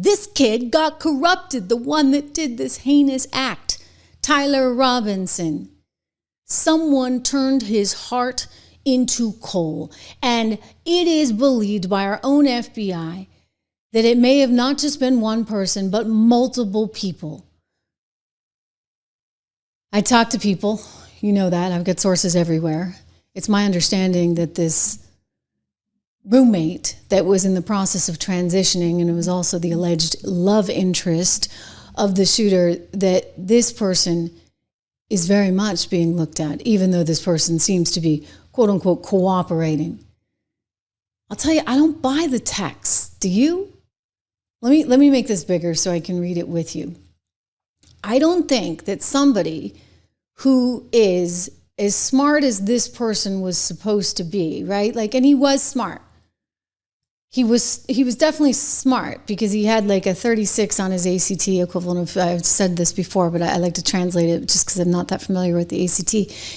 this kid got corrupted, the one that did this heinous act, Tyler Robinson. Someone turned his heart into coal. And it is believed by our own FBI that it may have not just been one person, but multiple people. I talk to people, you know that, I've got sources everywhere. It's my understanding that this roommate that was in the process of transitioning, and it was also the alleged love interest of the shooter, that this person is very much being looked at, even though this person seems to be, quote unquote, cooperating. I'll tell you, I don't buy the text. Do you? Let me make this bigger so I can read it with you. I don't think that somebody who is as smart as this person was supposed to be, right? Like, and he was smart. He was definitely smart because he had like a 36 on his ACT equivalent of, I've said this before, but I like to translate it just because I'm not that familiar with the ACT,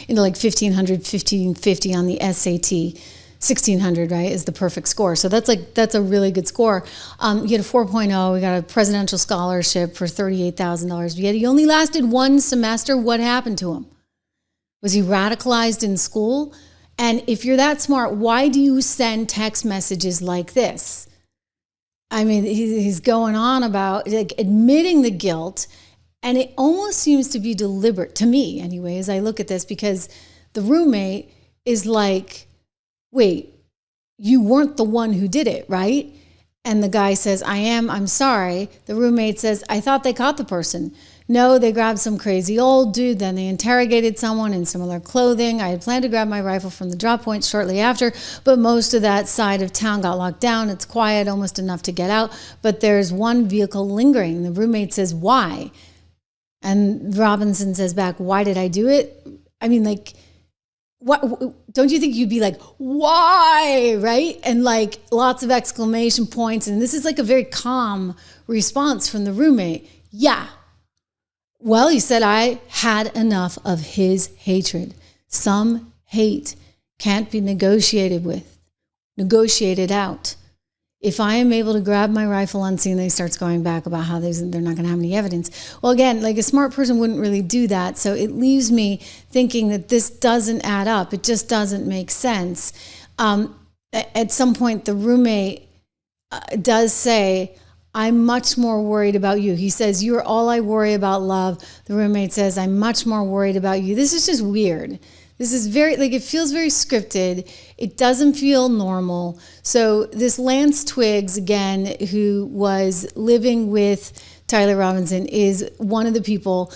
into like 1500, 1550 on the SAT. 1600, right, is the perfect score. So that's a really good score. He had a 4.0. We got a presidential scholarship for $38,000. Yet he only lasted one semester. What happened to him? Was he radicalized in school? And if you're that smart, why do you send text messages like this? I mean, he's going on about like admitting the guilt, and it almost seems to be deliberate, to me anyway, as I look at this, because the roommate is like, wait, you weren't the one who did it, right? And the guy says, I'm sorry. The roommate says, I thought they caught the person. No, they grabbed some crazy old dude, then they interrogated someone in similar clothing. I had planned to grab my rifle from the drop point shortly after, but most of that side of town got locked down. It's quiet, almost enough to get out, but there's one vehicle lingering. The roommate says, why? And Robinson says back, why did I do it? I mean, like, what, don't you think you'd be like, why, right? And like lots of exclamation points. And this is like a very calm response from the roommate. Yeah. Well, he said, I had enough of his hatred. Some hate can't be negotiated out. If I am able to grab my rifle unseen, he starts going back about how they're not going to have any evidence. Well, again, like a smart person wouldn't really do that. So it leaves me thinking that this doesn't add up. It just doesn't make sense. At some point, the roommate does say, I'm much more worried about you. He says, you're all I worry about, love. The roommate says, I'm much more worried about you. This is just weird. This is very, like, it feels very scripted. It doesn't feel normal. So this Lance Twiggs, again, who was living with Tyler Robinson, is one of the people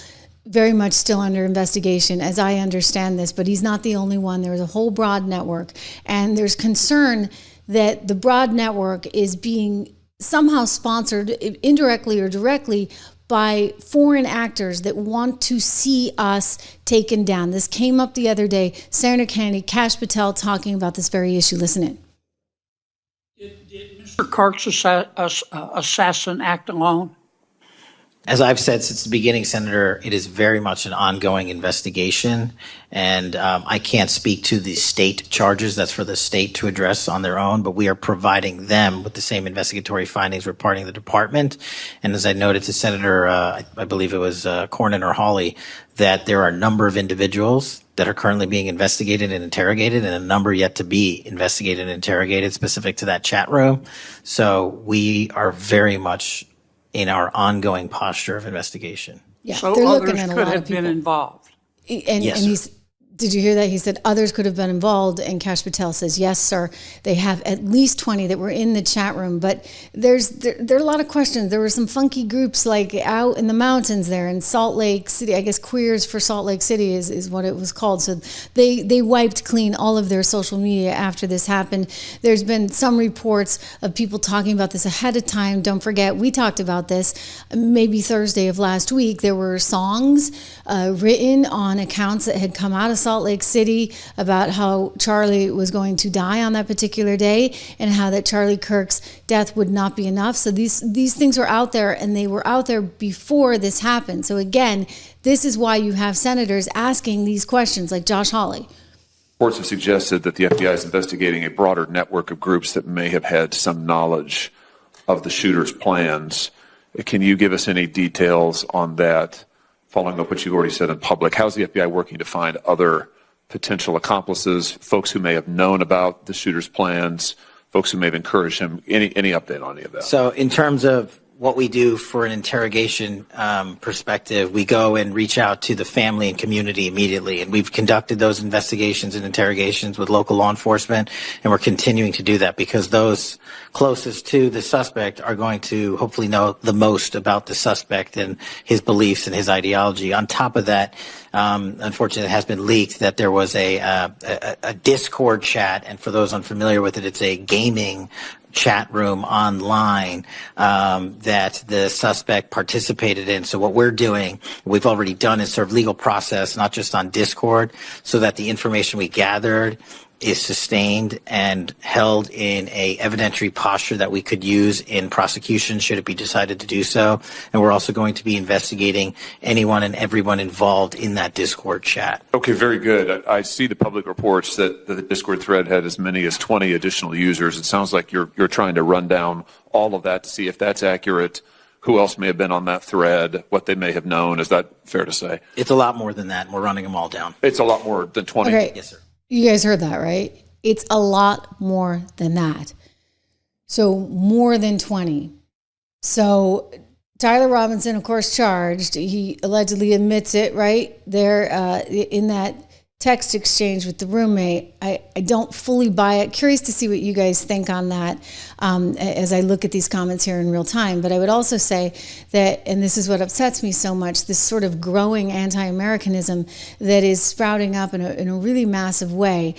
very much still under investigation, as I understand this, but he's not the only one. There's a whole broad network, and there's concern that the broad network is being somehow sponsored, indirectly or directly, by foreign actors that want to see us taken down. This came up the other day. Senator Kennedy, Kash Patel talking about this very issue. Listen in. Did Mr. Kirk's assassin act alone? As I've said since the beginning, Senator, it is very much an ongoing investigation, and I can't speak to the state charges. That's for the state to address on their own, but we are providing them with the same investigatory findings we're parting the department. And as I noted to Senator, I believe it was Cornyn or Hawley, that there are a number of individuals that are currently being investigated and interrogated, and a number yet to be investigated and interrogated specific to that chat room. So we are very much in our ongoing posture of investigation. Yeah, so others could have been involved. And yes, he's, did you hear that? He said others could have been involved, and Kash Patel says, yes, sir. They have at least 20 that were in the chat room, but there are a lot of questions. There were some funky groups like out in the mountains there in Salt Lake City. I guess Queers for Salt Lake City is what it was called. So they wiped clean all of their social media after this happened. There's been some reports of people talking about this ahead of time. Don't forget, we talked about this maybe Thursday of last week. There were songs written on accounts that had come out of Salt Lake City about how Charlie was going to die on that particular day, and how that Charlie Kirk's death would not be enough. So these things were out there, and they were out there before this happened. So again, this is why you have senators asking these questions like Josh Hawley. Reports have suggested that the FBI is investigating a broader network of groups that may have had some knowledge of the shooter's plans. Can you give us any details on that, following up what you've already said in public? How's the FBI working to find other potential accomplices, folks who may have known about the shooter's plans, folks who may have encouraged him? Any update on any of that? So in terms of what we do for an interrogation perspective, we go and reach out to the family and community immediately. And we've conducted those investigations and interrogations with local law enforcement, and we're continuing to do that because those closest to the suspect are going to hopefully know the most about the suspect and his beliefs and his ideology. On top of that, unfortunately, it has been leaked that there was a Discord chat, and for those unfamiliar with it, it's a gaming chat room online that the suspect participated in. So what we're doing, we've already done, is serve legal process, not just on Discord, so that the information we gathered is sustained and held in a evidentiary posture that we could use in prosecution should it be decided to do so. And we're also going to be investigating anyone and everyone involved in that Discord chat. Okay, very good. I see the public reports that the Discord thread had as many as 20 additional users. It sounds like you're trying to run down all of that to see if that's accurate, who else may have been on that thread, what they may have known. Is that fair to say? It's a lot more than that, and we're running them all down. It's a lot more than 20? Okay. Yes, sir. You guys heard that, right? It's a lot more than that. So more than 20. So Tyler Robinson, of course, charged. He allegedly admits it right there in that text exchange with the roommate. I don't fully buy it. Curious to see what you guys think on that as I look at these comments here in real time. But I would also say that, and this is what upsets me so much, this sort of growing anti-Americanism that is sprouting up in a really massive way,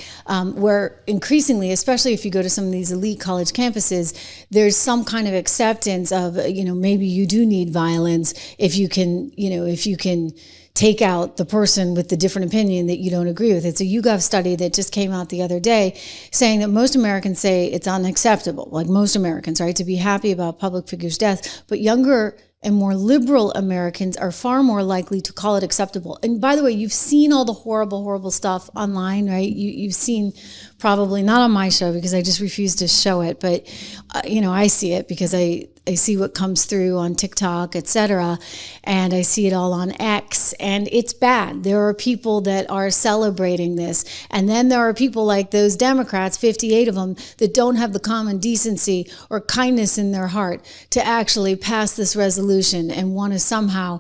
where increasingly, especially if you go to some of these elite college campuses, there's some kind of acceptance of, maybe you do need violence if you can take out the person with the different opinion that you don't agree with. It's a YouGov study that just came out the other day saying that most Americans say it's unacceptable, like most Americans, right, to be happy about public figures' death. But younger and more liberal Americans are far more likely to call it acceptable. And by the way, you've seen all the horrible, horrible stuff online, right? You've seen, probably not on my show because I just refuse to show it, but I see it because I see what comes through on TikTok, etc., and I see it all on X, and it's bad. There are people that are celebrating this, and then there are people like those Democrats, 58 of them, that don't have the common decency or kindness in their heart to actually pass this resolution and want to somehow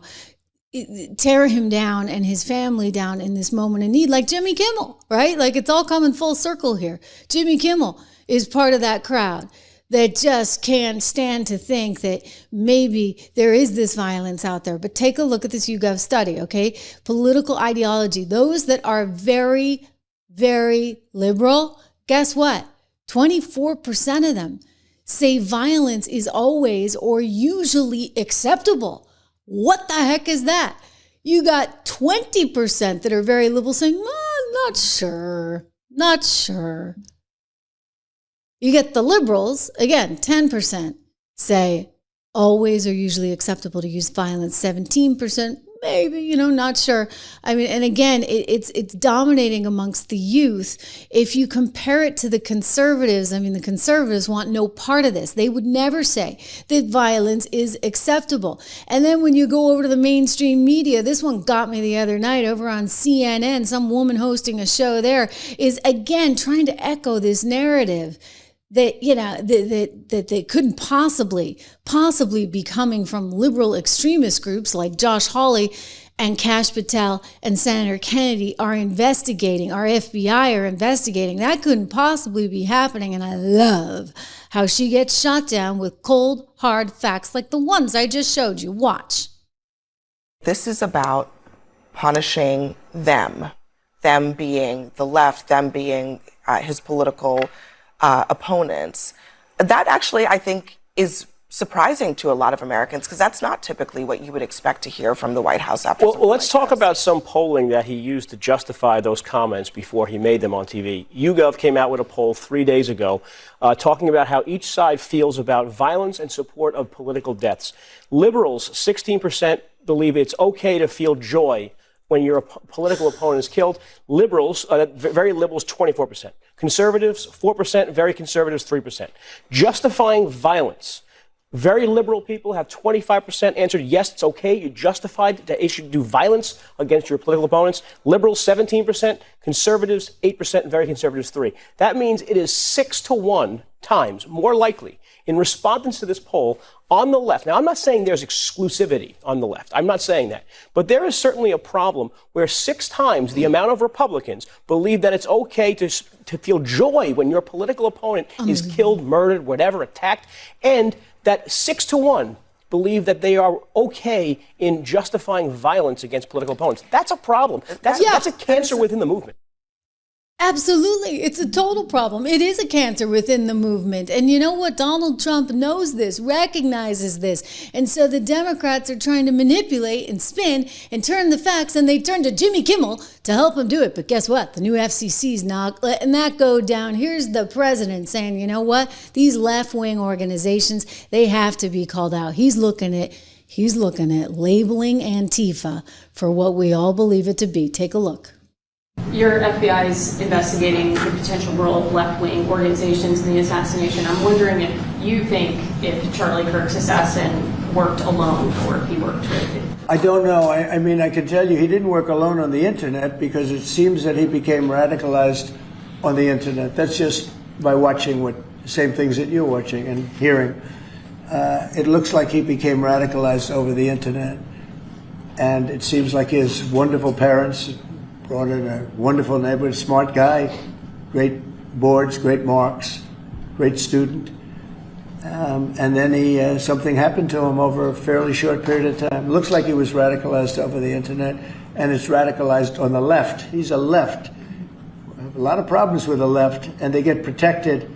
tear him down and his family down in this moment of need, like Jimmy Kimmel, right? Like, it's all coming full circle here. Jimmy Kimmel is part of that crowd that just can't stand to think that maybe there is this violence out there. But take a look at this YouGov study, okay? Political ideology, those that are very, very liberal, guess what? 24% of them say violence is always or usually acceptable. What the heck is that? You got 20% that are very liberal saying, not sure. You get the liberals, again, 10% say always or usually acceptable to use violence. 17%, maybe, not sure. I mean, and again, it's dominating amongst the youth. If you compare it to the conservatives, the conservatives want no part of this. They would never say that violence is acceptable. And then when you go over to the mainstream media, this one got me the other night over on CNN, some woman hosting a show there is again trying to echo this narrative that, that they couldn't possibly be coming from liberal extremist groups like Josh Hawley and Kash Patel and Senator Kennedy are investigating, our FBI are investigating. That couldn't possibly be happening. And I love how she gets shot down with cold, hard facts like the ones I just showed you. Watch. This is about punishing them being the left, them being his political opponents. That actually, I think, is surprising to a lot of Americans because that's not typically what you would expect to hear from the White House after. Well, let's talk about some polling that he used to justify those comments before he made them on TV. YouGov came out with a poll 3 days ago talking about how each side feels about violence and support of political deaths. Liberals, 16% believe it's okay to feel joy when your political opponent is killed. Liberals, very liberals, 24%. Conservatives, 4%. Very conservatives, 3%. Justifying violence. Very liberal people have 25% answered yes, it's okay, you're justified to do violence against your political opponents. Liberals 17%, conservatives 8%, and very conservatives 3%. That means it is 6 to 1 times more likely in respondents to this poll on the left. Now, I'm not saying there's exclusivity on the left. I'm not saying that. But there is certainly a problem where 6 times the amount of Republicans believe that it's okay to feel joy when your political opponent is killed, murdered, whatever, attacked, and that 6 to 1 believe that they are okay in justifying violence against political opponents. That's a problem. That's a cancer within the movement. Absolutely. It's a total problem. It is a cancer within the movement. And you know what? Donald Trump knows this, recognizes this. And so the Democrats are trying to manipulate and spin and turn the facts, and they turn to Jimmy Kimmel to help him do it. But guess what? The new FCC's not letting that go down. Here's the president saying, you know what? These left-wing organizations, they have to be called out. He's looking at labeling Antifa for what we all believe it to be. Take a look. Your FBI is investigating the potential role of left-wing organizations in the assassination. I'm wondering if you think if Charlie Kirk's assassin worked alone or if he worked with it. I don't know. I mean, I can tell you he didn't work alone on the internet, because it seems that he became radicalized on the internet. That's just by watching same things that you're watching and hearing. It looks like he became radicalized over the internet. And it seems like his wonderful parents brought in a wonderful neighborhood, smart guy, great boards, great marks, great student. And then something happened to him over a fairly short period of time. Looks like he was radicalized over the internet, and it's radicalized on the left. He's a left. We have a lot of problems with the left, and they get protected,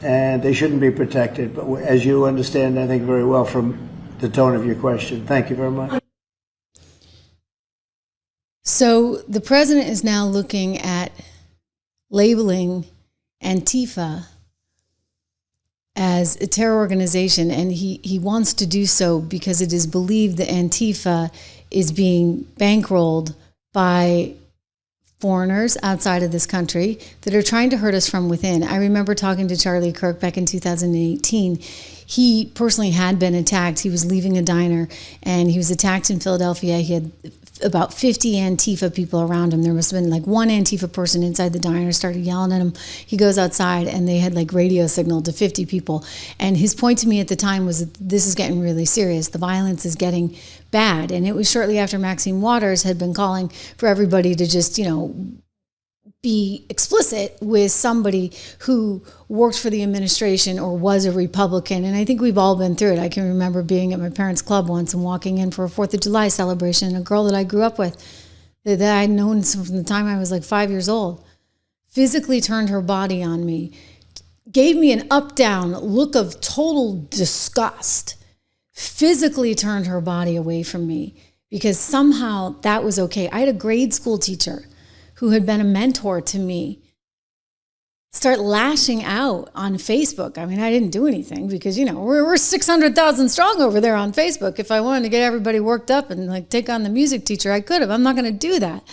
and they shouldn't be protected. But as you understand, I think very well from the tone of your question. Thank you very much. So the president is now looking at labeling Antifa as a terror organization, and he wants to do so because it is believed that Antifa is being bankrolled by foreigners outside of this country that are trying to hurt us from within. I remember talking to Charlie Kirk back in 2018. He personally had been attacked. He was leaving a diner, and he was attacked in Philadelphia. He had about 50 Antifa people around him. There must have been like one Antifa person inside the diner, started yelling at him. He goes outside, and they had like radio signal to 50 people. And his point to me at the time was that this is getting really serious. The violence is getting bad. And it was shortly after Maxine Waters had been calling for everybody to just, be explicit with somebody who worked for the administration or was a Republican. And I think we've all been through it. I can remember being at my parents' club once and walking in for a 4th of July celebration. And a girl that I grew up with, that I'd known from the time I was like 5 years old, physically turned her body on me, gave me an up-down look of total disgust, physically turned her body away from me because somehow that was okay. I had a grade school teacher who had been a mentor to me start lashing out on Facebook. I mean, I didn't do anything because, we're 600,000 strong over there on Facebook. If I wanted to get everybody worked up and like take on the music teacher, I could have. I'm not going to do that.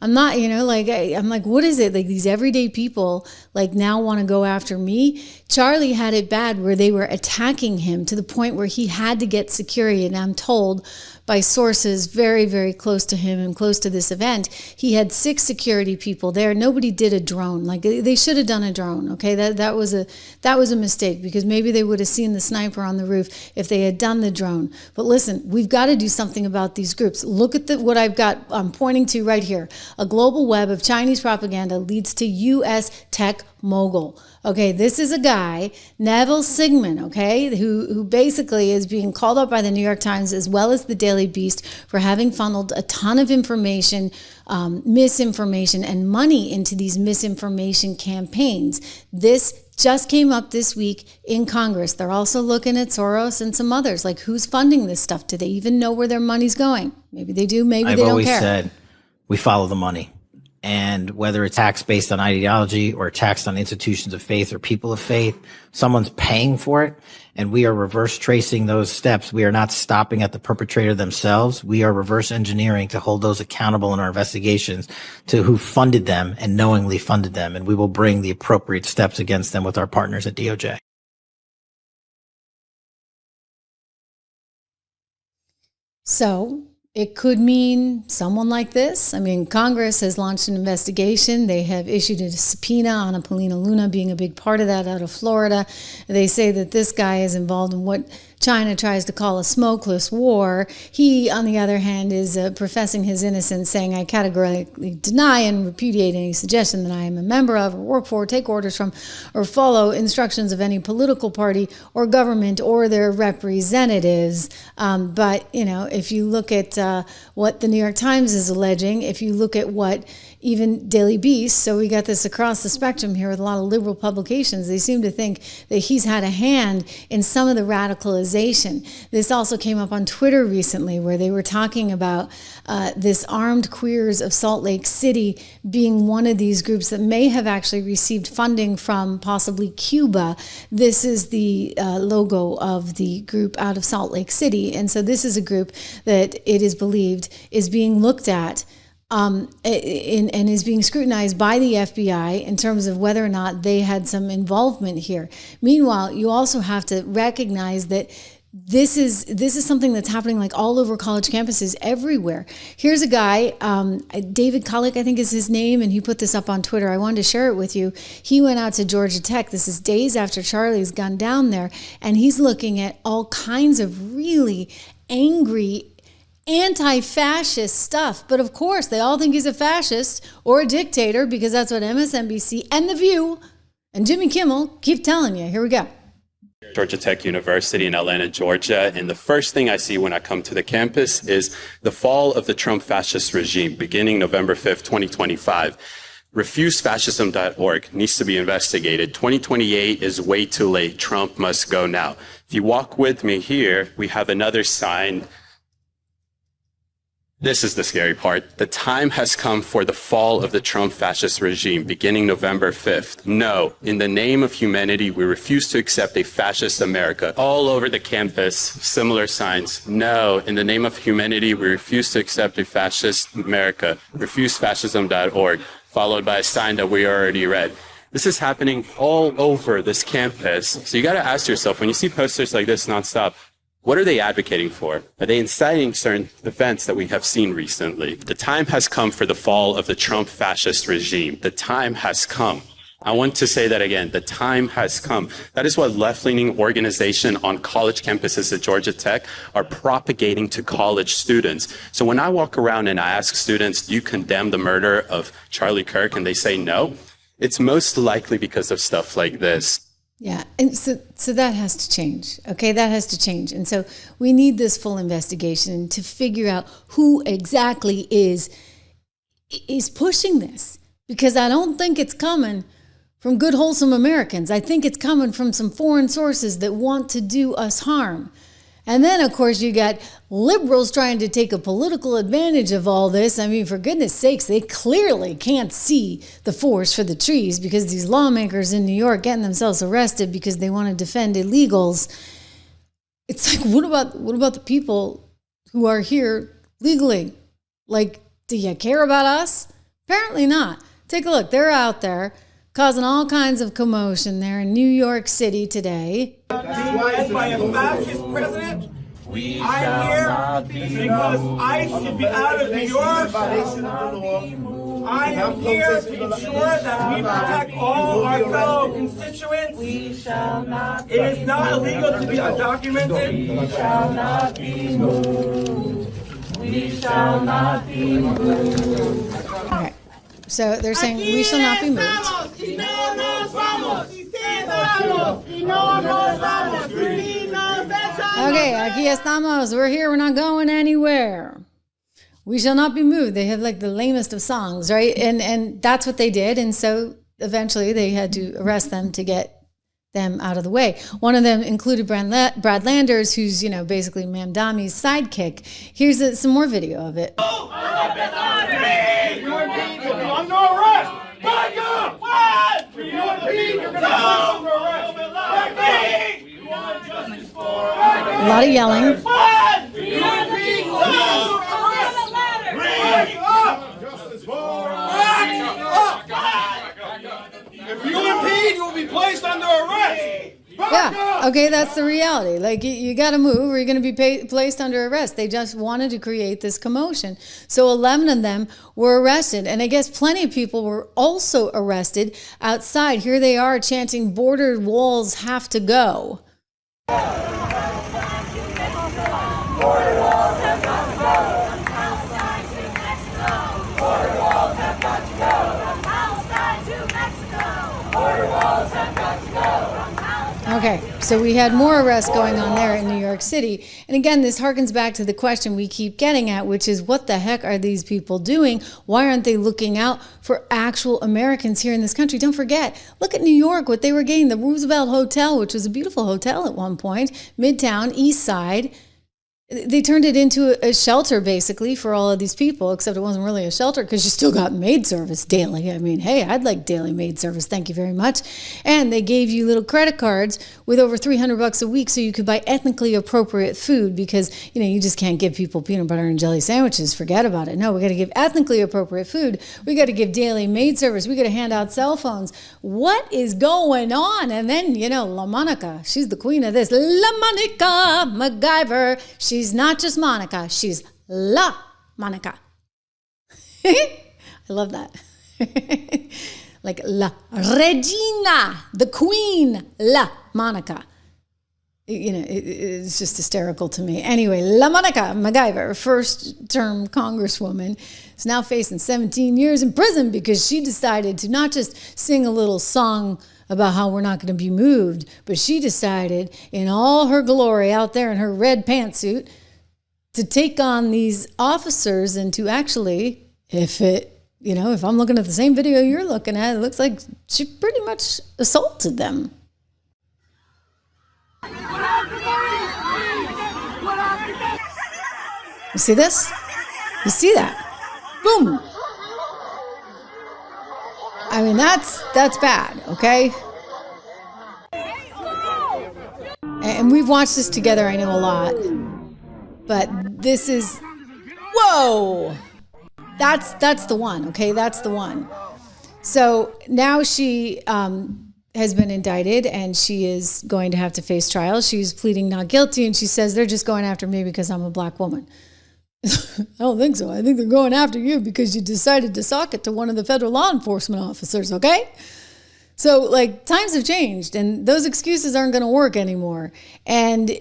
I'm not, I'm like, what is it? Like these everyday people like now want to go after me. Charlie had it bad where they were attacking him to the point where he had to get security. And I'm told by sources very, very close to him and close to this event, he had 6 security people there. Nobody did a drone. Like they should have done a drone. Okay. That was a mistake because maybe they would have seen the sniper on the roof if they had done the drone. But listen, we've got to do something about these groups. Look at what I've got. I'm pointing to right here. A global web of Chinese propaganda leads to U.S. tech mogul. Okay, this is a guy, Neville Sigmund, okay, who basically is being called out by the New York Times as well as the Daily Beast for having funneled a ton of information, misinformation, and money into these misinformation campaigns. This just came up this week in Congress. They're also looking at Soros and some others, like who's funding this stuff? Do they even know where their money's going? Maybe they do, maybe they don't care. I've always said we follow the money. And whether it's tax based on ideology or taxed on institutions of faith or people of faith, someone's paying for it. And we are reverse tracing those steps. We are not stopping at the perpetrator themselves. We are reverse engineering to hold those accountable in our investigations to who funded them and knowingly funded them. And we will bring the appropriate steps against them with our partners at DOJ. So it could mean someone like this. I mean, Congress has launched an investigation. They have issued a subpoena on a Polina Luna being a big part of that out of Florida. They say that this guy is involved in what China tries to call a smokeless war. He, on the other hand, is professing his innocence, saying, I categorically deny and repudiate any suggestion that I am a member of or work for, take orders from, or follow instructions of any political party or government or their representatives. But, you know, if you look at what the New York Times is alleging, if you look at what even Daily Beast, so we got this across the spectrum here with a lot of liberal publications, they seem to think that he's had a hand in some of the radicalization. This also came up on Twitter recently where they were talking about this Armed Queers of Salt Lake City being one of these groups that may have actually received funding from possibly Cuba. This is the logo of the group out of Salt Lake City. And so this is a group that it is believed is being looked at and is being scrutinized by the FBI in terms of whether or not they had some involvement here. Meanwhile, you also have to recognize that this is something that's happening like all over college campuses everywhere. Here's a guy, David Kollick, I think is his name, and he put this up on Twitter. I wanted to share it with you. He went out to Georgia Tech. This is days after Charlie's gone down there, and he's looking at all kinds of really angry anti-fascist stuff. But of course, they all think he's a fascist or a dictator because that's what MSNBC and The View and Jimmy Kimmel keep telling you. Here we go. Georgia Tech University in Atlanta, Georgia. And the first thing I see when I come to the campus is the fall of the Trump fascist regime beginning November 5th, 2025. RefuseFascism.org needs to be investigated. 2028 is way too late. Trump must go now. If you walk with me here, we have another sign. This is the scary part. The time has come for the fall of the Trump fascist regime, beginning November 5th. No, in the name of humanity, we refuse to accept a fascist America. All over the campus, similar signs. No, in the name of humanity, we refuse to accept a fascist America. RefuseFascism.org, followed by a sign that we already read. This is happening all over this campus. So you got to ask yourself, when you see posters like this nonstop, what are they advocating for? Are they inciting certain events that we have seen recently? The time has come for the fall of the Trump fascist regime. The time has come. I want to say that again. The time has come. That is what left-leaning organizations on college campuses at Georgia Tech are propagating to college students. So when I walk around and I ask students, do you condemn the murder of Charlie Kirk? And they say no, it's most likely because of stuff like this. Yeah, and so that has to change, okay? That has to change. And so we need this full investigation to figure out who exactly is pushing this, because I don't think it's coming from good, wholesome Americans. I think it's coming from some foreign sources that want to do us harm. And then, of course, you got liberals trying to take a political advantage of all this. I mean, for goodness sakes, they clearly can't see the forest for the trees because these lawmakers in New York getting themselves arrested because they want to defend illegals. It's like, what about the people who are here legally? Like, do you care about us? Apparently not. Take a look. They're out there causing all kinds of commotion there in New York City today. Being led by a fascist president? I'm here because I should be out of New York. I am here to ensure that we protect all our fellow constituents. It is not illegal to be undocumented. We shall not be moved. We shall not be moved. All right. So they're saying we shall not be moved. Okay, aquí estamos. We're here. We're not going anywhere. We shall not be moved. They have like the lamest of songs, right? And that's what they did. And so eventually they had to arrest them to get them out of the way. One of them included Brad Landers, who's, you know, basically Mamdami's sidekick. Here's some more video of it. Under arrest! Back up! What? We want A lot of yelling. What? We want If you impede, you will be placed under arrest. Yeah, okay, that's the reality. Like, you got to move or you're going to be placed under arrest. They just wanted to create this commotion. So 11 of them were arrested. And I guess plenty of people were also arrested outside. Here they are chanting, "Border walls have to go." Border walls have got to go from Palestine to Mexico. Border walls have got to go from Palestine to Mexico. Border walls have got to go from Palestine. Okay, so we had more arrests going on there in New York City. And again, this harkens back to the question we keep getting at, which is, what the heck are these people doing? Why aren't they looking out for actual Americans here in this country? Don't forget, look at New York, what they were getting. The Roosevelt Hotel, which was a beautiful hotel at one point, Midtown, East Side. They turned it into a shelter, basically, for all of these people, except it wasn't really a shelter because you still got maid service daily. I mean, hey, I'd like daily maid service. Thank you very much. And they gave you little credit cards with over $300 a week so you could buy ethnically appropriate food because, you just can't give people peanut butter and jelly sandwiches. Forget about it. No, we got to give ethnically appropriate food. We got to give daily maid service. We got to hand out cell phones. What is going on? And then, La Monica, she's the queen of this. La Monica MacGyver. She's not just Monica, she's La Monica. I love that. Like La Regina, the queen, La Monica. It's just hysterical to me. Anyway, La Monica MacGyver, first-term congresswoman, is now facing 17 years in prison because she decided to not just sing a little song about how we're not going to be moved, but she decided in all her glory out there in her red pantsuit to take on these officers and to actually, if I'm looking at the same video you're looking at, it looks like she pretty much assaulted them. You see this? You see that? Boom. I mean, that's bad, okay? And we've watched this together, I know, a lot. But this is, whoa! That's the one, okay? That's the one. So now she has been indicted and she is going to have to face trial. She's pleading not guilty and she says they're just going after me because I'm a black woman. I don't think so. I think they're going after you because you decided to sock it to one of the federal law enforcement officers, okay? So, times have changed, and those excuses aren't going to work anymore. And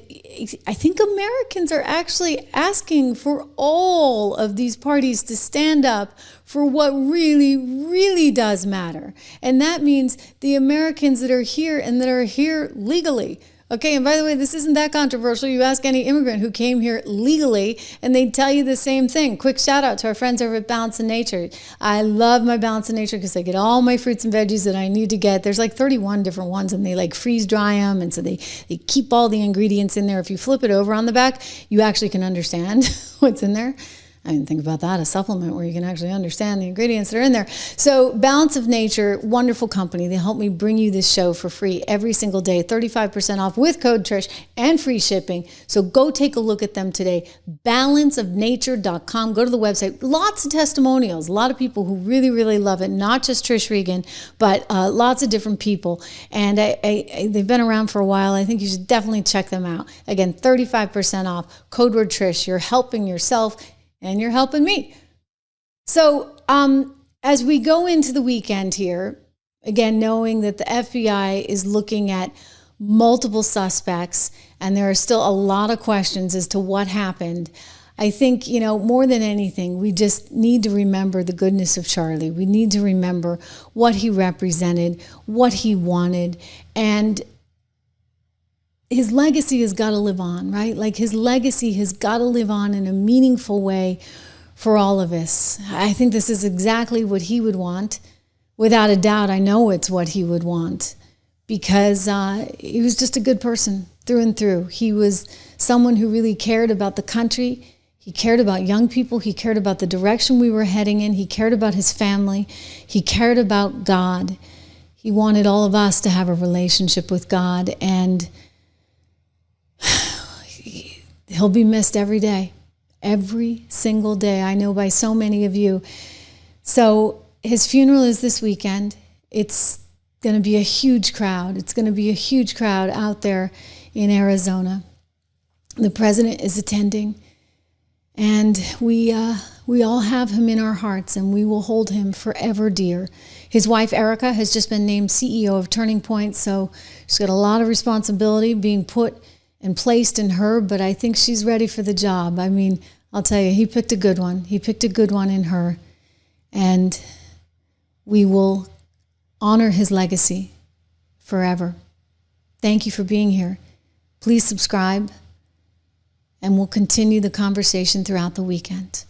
I think Americans are actually asking for all of these parties to stand up for what really, really does matter. And that means the Americans that are here and that are here legally. Okay, and by the way, this isn't that controversial. You ask any immigrant who came here legally, and they'd tell you the same thing. Quick shout out to our friends over at Balance in Nature. I love my Balance in Nature because I get all my fruits and veggies that I need to get. There's 31 different ones, and they freeze dry them, and so they keep all the ingredients in there. If you flip it over on the back, you actually can understand what's in there. I didn't think about that, a supplement where you can actually understand the ingredients that are in there. So Balance of Nature, wonderful company. They help me bring you this show for free every single day, 35% off with code Trish and free shipping. So go take a look at them today. Balanceofnature.com. Go to the website. Lots of testimonials. A lot of people who really, really love it. Not just Trish Regan, but lots of different people. And they've been around for a while. I think you should definitely check them out. Again, 35% off. Code word Trish. You're helping yourself and you're helping me. So as we go into the weekend here, again, knowing that the FBI is looking at multiple suspects and there are still a lot of questions as to what happened, I think, more than anything, we just need to remember the goodness of Charlie. We need to remember what he represented, what he wanted, and his legacy has got to live on, right? His legacy has got to live on in a meaningful way for all of us. I think this is exactly what he would want. Without a doubt, I know it's what he would want because he was just a good person through and through. He was someone who really cared about the country. He cared about young people. He cared about the direction we were heading in. He cared about his family. He cared about God. He wanted all of us to have a relationship with God, and he'll be missed every day, every single day. I know by so many of you. So his funeral is this weekend. It's going to be a huge crowd. It's going to be a huge crowd out there in Arizona. The president is attending, and we all have him in our hearts, and we will hold him forever dear. His wife, Erica, has just been named CEO of Turning Point, so she's got a lot of responsibility being put and placed in her, but I think she's ready for the job. I mean, I'll tell you, he picked a good one. He picked a good one in her, and we will honor his legacy forever. Thank you for being here. Please subscribe, and we'll continue the conversation throughout the weekend.